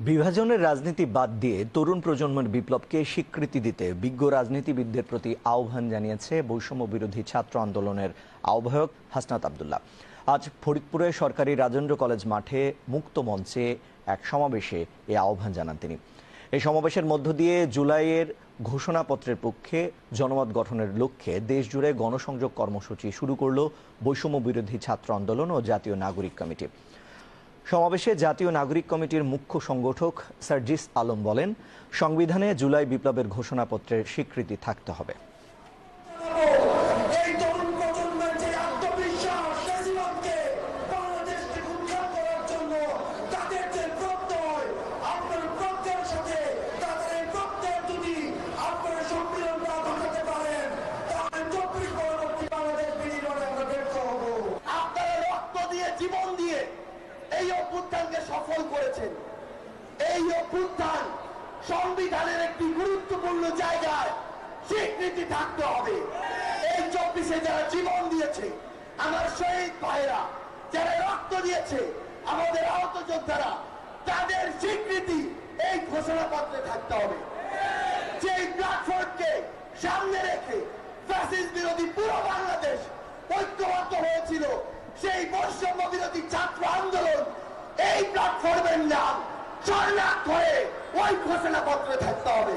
বিভাজনের রাজনীতি বাদ দিয়ে তরুণ প্রজন্মের বিপ্লবকে স্বীকৃতি দিতে বিজ্ঞ রাজনীতিবিদদের প্রতি আহ্বান জানিয়েছে বৈষম্য বিরোধী ছাত্র আন্দোলনের আহ্বায়ক হাসনাত আব্দুল্লাহ। আজ ফরিদপুরে সরকারি রাজেন্দ্র কলেজ মাঠে মুক্ত মঞ্চে এক সমাবেশে এ আহ্বান জানান তিনি। এই সমাবেশের মধ্য দিয়ে জুলাইয়ের ঘোষণাপত্রের পক্ষে জনমত গঠনের লক্ষ্যে দেশজুড়ে গণসংযোগ কর্মসূচি শুরু করল বৈষম্য বিরোধী ছাত্র আন্দোলন ও জাতীয় নাগরিক কমিটি। সমাবেশে জাতীয় নাগরিক কমিটির মুখ্য সংগঠক সার্জিস আলম বলেন, সংবিধানে জুলাই বিপ্লবের ঘোষণাপত্রের স্বীকৃতি থাকতে হবে। এই অভ্যুত্থানকে সফল করেছেন। এই অভ্যুত্থান সংবিধানের একটি গুরুত্বপূর্ণ জায়গায় স্বীকৃতি থাকতে হবে। এই 24-এ যারা জীবন দিয়েছে, আমার শহীদ ভাইরা যারা রক্ত দিয়েছে, আমাদের আহত যোদ্ধারা, তাদের স্বীকৃতি এই ঘোষণাপত্রে থাকতে হবে। যেই প্ল্যাটফর্মকে সামনে রেখে ফ্যাসিস্ট বিরোধী পুরো বাংলাদেশ ঐক্যবদ্ধ হয়েছিল, সেই বৈষম্য বিরোধী ছাত্র আন্দোলন এই প্ল্যাটফর্মের নাম স্বর্ণাক্ষরে ওই ঘোষণাপত্রে থাকতে হবে।